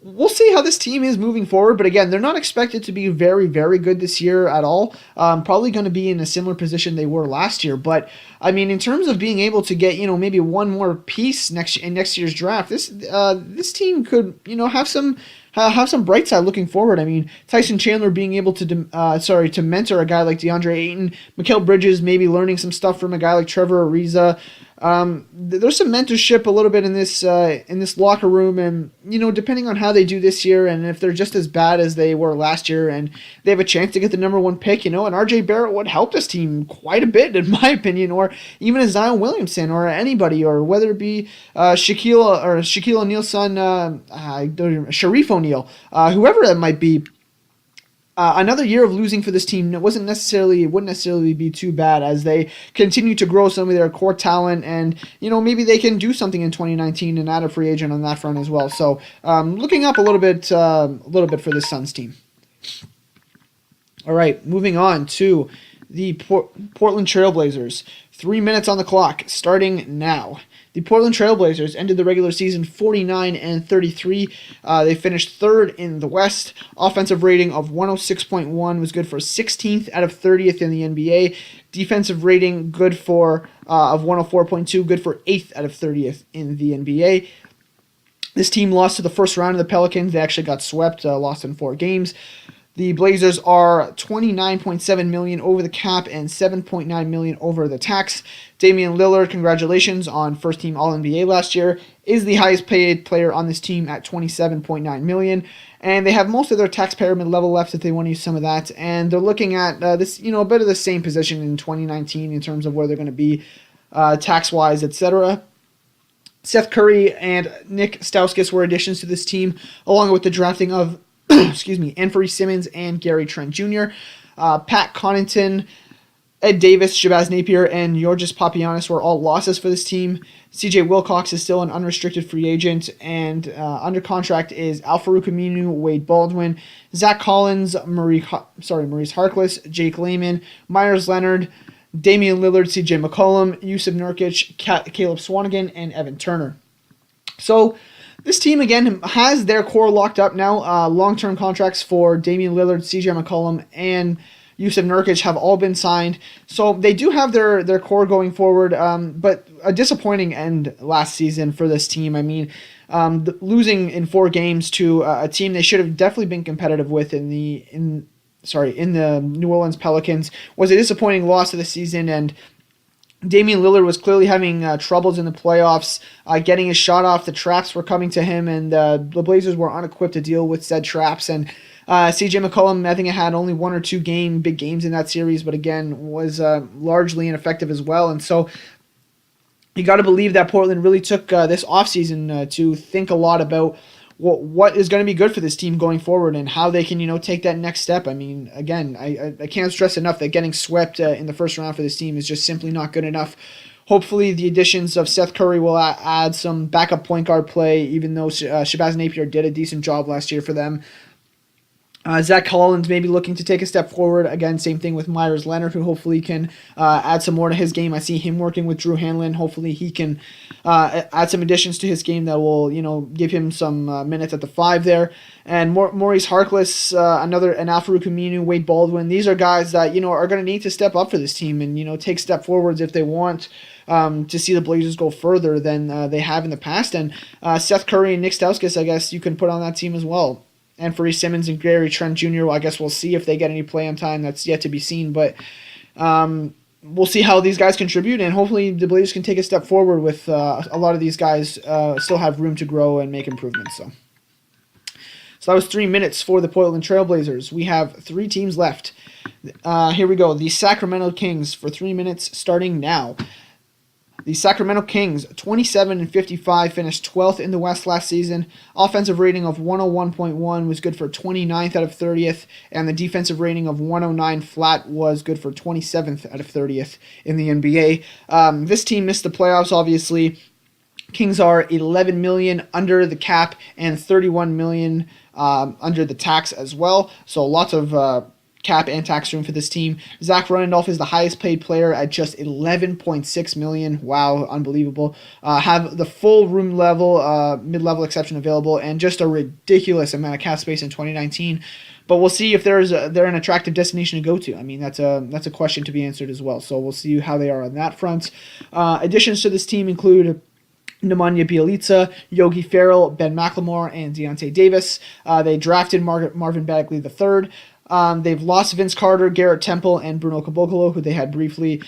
Speaker 1: we'll see how this team is moving forward, but again, they're not expected to be very, very good this year at all. Probably going to be in a similar position they were last year. But I mean, in terms of being able to get maybe one more piece in next year's draft, this team could have some bright side looking forward. I mean, Tyson Chandler being able to mentor a guy like DeAndre Ayton, Mikal Bridges maybe learning some stuff from a guy like Trevor Ariza. There's some mentorship a little bit in this locker room, and depending on how they do this year, and if they're just as bad as they were last year, and they have a chance to get the number 1 pick, and RJ Barrett would help this team quite a bit, in my opinion, or even a Zion Williamson, or anybody, or whether it be Shaquille O'Neal's son, Sharif O'Neal, whoever that might be. Another year of losing for this team wouldn't necessarily be too bad, as they continue to grow some of their core talent, and maybe they can do something in 2019 and add a free agent on that front as well. So looking up a little bit for this Suns team. All right, moving on to the Portland Trailblazers. 3 minutes on the clock, starting now. The Portland Trailblazers ended the regular season 49-33. They finished third in the West. Offensive rating of 106.1 was good for 16th out of 30th in the NBA. Defensive rating good for of 104.2, good for 8th out of 30th in the NBA. This team lost to the first round of the Pelicans. They actually got swept, lost in 4 games. The Blazers are $29.7 million over the cap and $7.9 million over the tax. Damian Lillard, congratulations on first-team All-NBA last year, is the highest-paid player on this team at $27.9 million. And they have most of their tax pyramid level left if they want to use some of that. And they're looking at this, a bit of the same position in 2019 in terms of where they're going to be tax-wise, etc. Seth Curry and Nick Stauskas were additions to this team, along with the drafting of Anfernee Simons and Gary Trent Jr. Pat Connaughton, Ed Davis, Shabazz Napier, and Georgios Papagiannis were all losses for this team. CJ Wilcox is still an unrestricted free agent, and under contract is Al-Farouq Aminu, Wade Baldwin, Zach Collins, Maurice Harkless, Jake Layman, Myers Leonard, Damian Lillard, CJ McCollum, Yusuf Nurkic, Caleb Swanigan, and Evan Turner. So this team, again, has their core locked up now. Long-term contracts for Damian Lillard, CJ McCollum, and Yusuf Nurkic have all been signed. So they do have their core going forward, but a disappointing end last season for this team. I mean, losing in 4 games to a team they should have definitely been competitive with in the New Orleans Pelicans was a disappointing loss of the season, and Damian Lillard was clearly having troubles in the playoffs, getting his shot off. The traps were coming to him, and the Blazers were unequipped to deal with said traps. And CJ McCollum, I think, had only 1 or 2 big games in that series, but again, was largely ineffective as well. And so you got to believe that Portland really took this offseason to think a lot about what is going to be good for this team going forward and how they can, take that next step. I mean, again, I can't stress enough that getting swept in the first round for this team is just simply not good enough. Hopefully the additions of Seth Curry will add some backup point guard play, even though Shabazz Napier did a decent job last year for them. Zach Collins may be looking to take a step forward. Again, same thing with Myers Leonard, who hopefully can add some more to his game. I see him working with Drew Hanlon. Hopefully he can add some additions to his game that will, give him some minutes at the 5 there. And Maurice Harkless, an Al-Farouq Aminu, Wade Baldwin. These are guys that, are going to need to step up for this team and, take step forwards if they want to see the Blazers go further than they have in the past. And Seth Curry and Nick Stauskas, I guess you can put on that team as well. Anfernee Simons and Gary Trent Jr., I guess we'll see if they get any play on time. That's yet to be seen. But we'll see how these guys contribute, and hopefully the Blazers can take a step forward with a lot of these guys still have room to grow and make improvements. So that was 3 minutes for the Portland Trailblazers. We have 3 teams left. Here we go. The Sacramento Kings for 3 minutes starting now. The Sacramento Kings, 27-55, finished 12th in the West last season. Offensive rating of 101.1 was good for 29th out of 30th, and the defensive rating of 109 flat was good for 27th out of 30th in the NBA. This team missed the playoffs, obviously. Kings are 11 million under the cap and 31 million under the tax as well. So lots of cap and tax room for this team. Zach Randolph is the highest paid player at just 11.6 million. Wow, unbelievable. Have the full room level, mid-level exception available, and just a ridiculous amount of cap space in 2019. But we'll see if they're an attractive destination to go to. I mean, that's a question to be answered as well. So we'll see how they are on that front. Additions to this team include Nemanja Bjelica, Yogi Ferrell, Ben McLemore, and Deontay Davis. They drafted Marvin Bagley III. They've lost Vince Carter, Garrett Temple, and Bruno Caboclo, who they had briefly.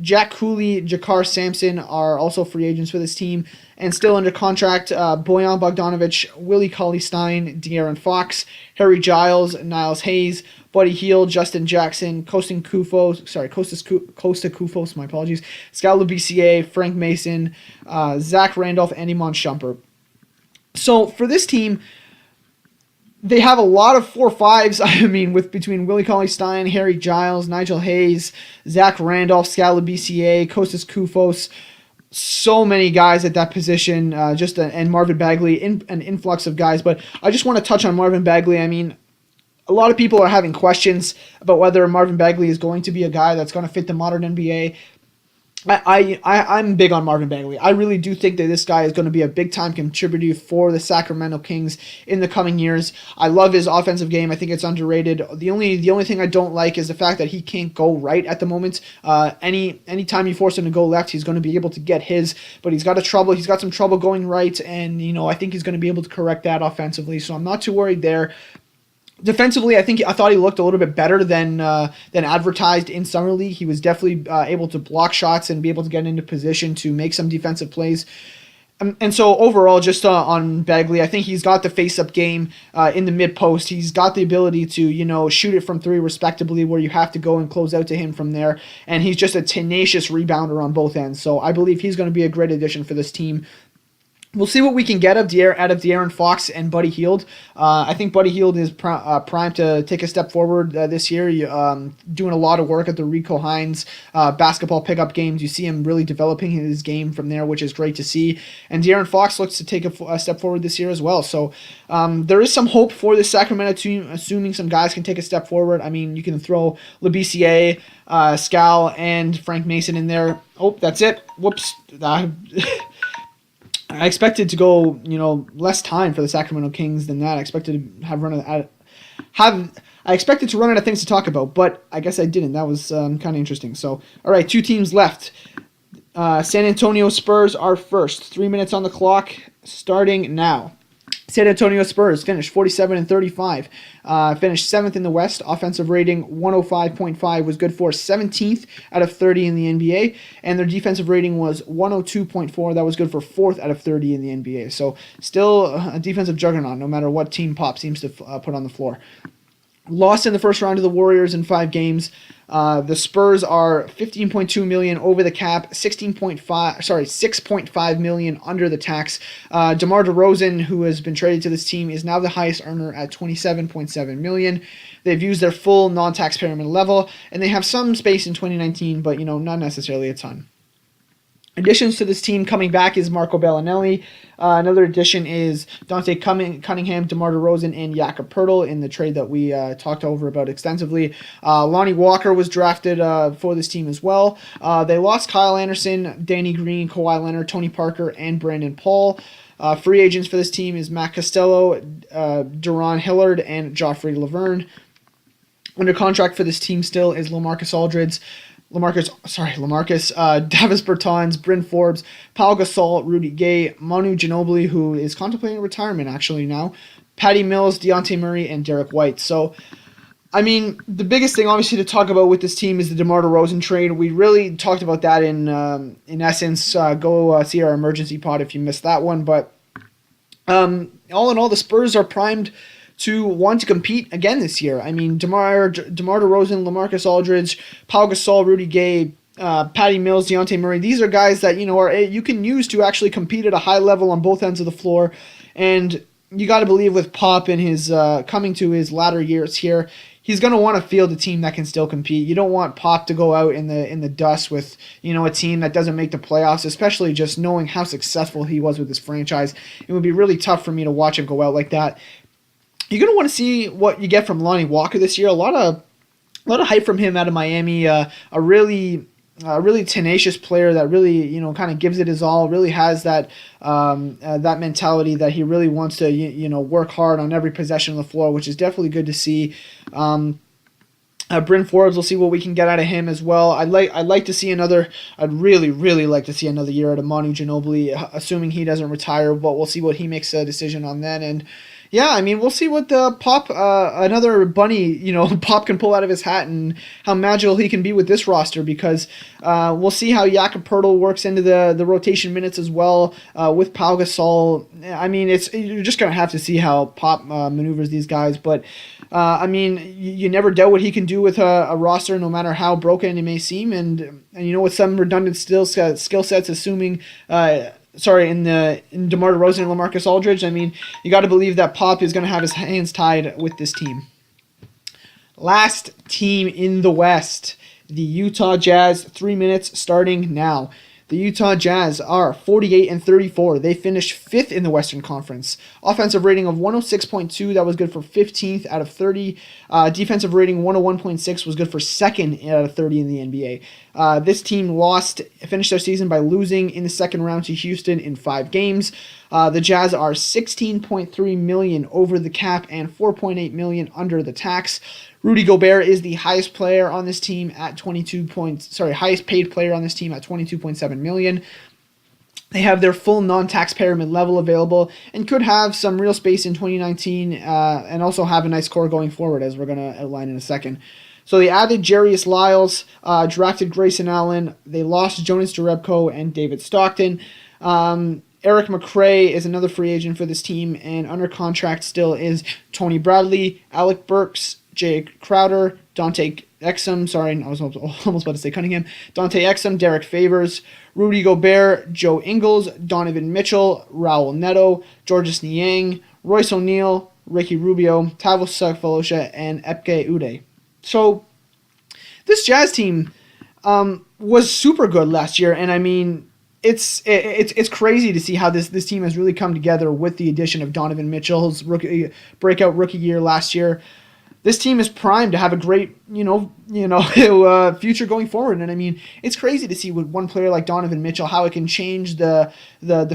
Speaker 1: Jack Cooley, Jakar Sampson are also free agents for this team. And still under contract, Bojan Bogdanovic, Willie Cauley-Stein, De'Aaron Fox, Harry Giles, Niles Hayes, Buddy Hield, Justin Jackson, Kostas Koufos, my apologies, Skal Labissiere, Frank Mason, Zach Randolph, and Iman Shumpert. So for this team, they have a lot of 4-5s. I mean, between Willie Cauley-Stein, Harry Giles, Nigel Hayes, Zach Randolph, Skal Labissiere, Kostas Koufos. So many guys at that position, and Marvin Bagley, an influx of guys. But I just want to touch on Marvin Bagley. I mean, a lot of people are having questions about whether Marvin Bagley is going to be a guy that's going to fit the modern NBA. I'm big on Marvin Bagley. I really do think that this guy is going to be a big-time contributor for the Sacramento Kings in the coming years. I love his offensive game. I think it's underrated. The only thing I don't like is the fact that he can't go right at the moment. Anytime you force him to go left, he's going to be able to get his, but he's got some trouble going right, and I think he's going to be able to correct that offensively. So I'm not too worried there. Defensively, I thought he looked a little bit better than advertised in Summer League. He was definitely able to block shots and be able to get into position to make some defensive plays. And so overall, just on Bagley, I think he's got the face-up game in the mid-post. He's got the ability to, shoot it from 3 respectably, where you have to go and close out to him from there. And he's just a tenacious rebounder on both ends. So I believe he's going to be a great addition for this team. We'll see what we can get out of De'Aaron Fox and Buddy Hield. I think Buddy Hield is primed to take a step forward this year, doing a lot of work at the Rico Hines basketball pickup games. You see him really developing his game from there, which is great to see. And De'Aaron Fox looks to take a step forward this year as well. So there is some hope for the Sacramento team, assuming some guys can take a step forward. I mean, you can throw Labissiere, Skal, and Frank Mason in there. Oh, that's it. Whoops. I expected to go, less time for the Sacramento Kings than that. I expected to I expected to run out of things to talk about, but I guess I didn't. That was kind of interesting. So, all right, 2 teams left. San Antonio Spurs are first. 3 minutes on the clock, starting now. San Antonio Spurs finished 47-35, finished 7th in the West. Offensive rating 105.5 was good for 17th out of 30 in the NBA, and their defensive rating was 102.4. That was good for 4th out of 30 in the NBA. So still a defensive juggernaut, no matter what team Pop seems to put on the floor. Lost in the first round to the Warriors in 5 games. The Spurs are $15.2 million over the cap, 6.5 million under the tax. DeMar DeRozan, who has been traded to this team, is now the highest earner at $27.7 million. They've used their full non-tax pyramid level, and they have some space in 2019, but not necessarily a ton. Additions to this team coming back is Marco Bellinelli. Another addition is Dante Cunningham, DeMar DeRozan, and Jakob Poeltl in the trade that we talked over about extensively. Lonnie Walker was drafted for this team as well. They lost Kyle Anderson, Danny Green, Kawhi Leonard, Tony Parker, and Brandon Paul. Free agents for this team is Matt Costello, Duron Hillard, and Joffrey Laverne. Under contract for this team still is LaMarcus Aldridge, Davis Bertans, Bryn Forbes, Pau Gasol, Rudy Gay, Manu Ginobili, who is contemplating retirement actually now, Patty Mills, Dejounte Murray, and Derek White. So I mean, the biggest thing, obviously, to talk about with this team is the DeMar DeRozan trade. We really talked about that in essence. Go see our emergency pod if you missed that one. But all in all, the Spurs are primed to want to compete again this year. I mean, DeMar DeRozan, LaMarcus Aldridge, Pau Gasol, Rudy Gay, Patty Mills, Dejounte Murray. These are guys that you can use to actually compete at a high level on both ends of the floor. And you got to believe with Pop in his coming to his latter years here, he's going to want to field a team that can still compete. You don't want Pop to go out in the dust with a team that doesn't make the playoffs, especially just knowing how successful he was with his franchise. It would be really tough for me to watch him go out like that. You're going to want to see what you get from Lonnie Walker this year. A lot of hype from him out of Miami. A really tenacious player that really kind of gives it his all. Really has that mentality that he really wants to work hard on every possession on the floor, which is definitely good to see. Bryn Forbes, we'll see what we can get out of him as well. I'd like to see another. I'd really like to see another year out of Manu Ginobili, assuming he doesn't retire. But we'll see what he makes a decision on then. And yeah, I mean, we'll see what the Pop, another bunny, Pop can pull out of his hat and how magical he can be with this roster, because we'll see how Jakob Poeltl works into the rotation minutes as well with Pau Gasol. I mean, you're just going to have to see how Pop maneuvers these guys. But, I mean, you never doubt what he can do with a roster, no matter how broken it may seem. And with some redundant skill sets, assuming... in DeMar DeRozan and LaMarcus Aldridge, I mean, you got to believe that Pop is going to have his hands tied with this team. Last team in the West, the Utah Jazz. 3 minutes starting now. The Utah Jazz are 48-34. They finished 5th in the Western Conference. Offensive rating of 106.2. That was good for 15th out of 30. Defensive rating 101.6 was good for 2nd out of 30 in the NBA. This team finished their season by losing in the second round to Houston in 5 games. The Jazz are $16.3 million over the cap and $4.8 million under the tax. Rudy Gobert is the highest player on this team at highest paid player on this team at $22.7 million. They have their full non-taxpayer mid-level available and could have some real space in 2019 and also have a nice core going forward, as we're going to outline in a second. So they added Jarius Lyles, drafted Grayson Allen. They lost Jonas Jerebko and David Stockton. Eric McRae is another free agent for this team, and under contract still is Tony Bradley, Alec Burks, Jake Crowder, Dante Exum, I was almost about to say Cunningham, Dante Exum, Derek Favors, Rudy Gobert, Joe Ingles, Donovan Mitchell, Raul Neto, Georges Niang, Royce O'Neal, Ricky Rubio, Tavos Sefolosha, and Epke Ude. So this Jazz team was super good last year, and I mean, it's crazy to see how this team has really come together with the addition of Donovan Mitchell's breakout rookie year last year. This team is primed to have a great, future going forward. And I mean, it's crazy to see with one player like Donovan Mitchell how it can change the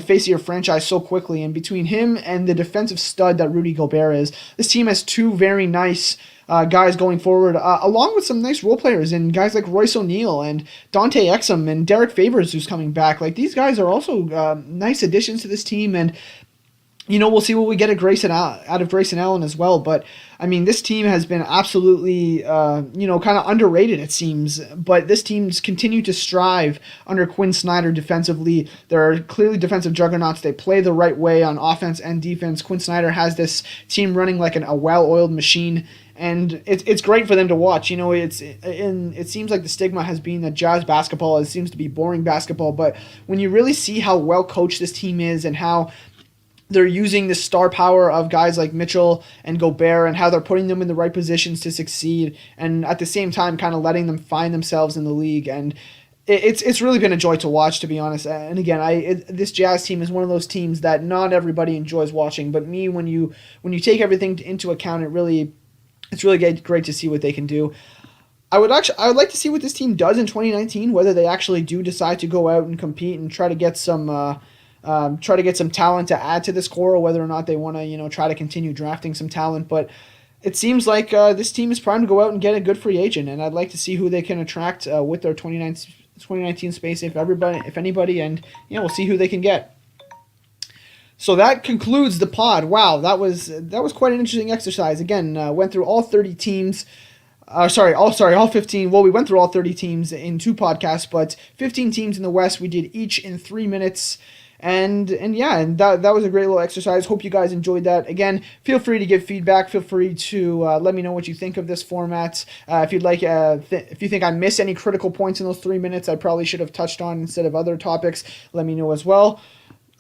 Speaker 1: face of your franchise so quickly. And between him and the defensive stud that Rudy Gobert is, this team has 2 very nice guys going forward, along with some nice role players and guys like Royce O'Neal and Dante Exum and Derek Favors, who's coming back. Like, these guys are also nice additions to this team, and we'll see what we get out of Grayson Allen as well. But, I mean, this team has been absolutely, kind of underrated, it seems. But this team's continued to strive under Quinn Snyder defensively. They're clearly defensive juggernauts. They play the right way on offense and defense. Quinn Snyder has this team running like a well-oiled machine. And it's great for them to watch. It seems like the stigma has been that Jazz basketball seems to be boring basketball. But when you really see how well coached this team is and how they're using the star power of guys like Mitchell and Gobert and how they're putting them in the right positions to succeed, and at the same time kind of letting them find themselves in the league. And it's really been a joy to watch, to be honest. And again, this Jazz team is one of those teams that not everybody enjoys watching, but me, when you take everything into account, it's really great to see what they can do. I would like to see what this team does in 2019, whether they actually do decide to go out and compete and try to get some talent to add to this core, or whether or not they want to, try to continue drafting some talent. But it seems like this team is primed to go out and get a good free agent, and I'd like to see who they can attract with their 2019 space, if anybody, and we'll see who they can get. So that concludes the pod. Wow, that was quite an interesting exercise. Again, went through all 30 teams. All 15. Well, we went through all 30 teams in 2 podcasts, but 15 teams in the West. We did each in 3 minutes. And yeah, and that was a great little exercise. Hope you guys enjoyed that. Again, feel free to give feedback. Feel free to let me know what you think of this format. If you'd like, if you think I missed any critical points in those 3 minutes, I probably should have touched on instead of other topics. Let me know as well.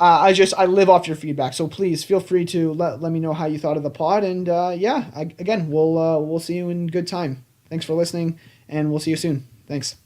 Speaker 1: I live off your feedback, so please feel free to let me know how you thought of the pod. And again, we'll see you in good time. Thanks for listening, and we'll see you soon. Thanks.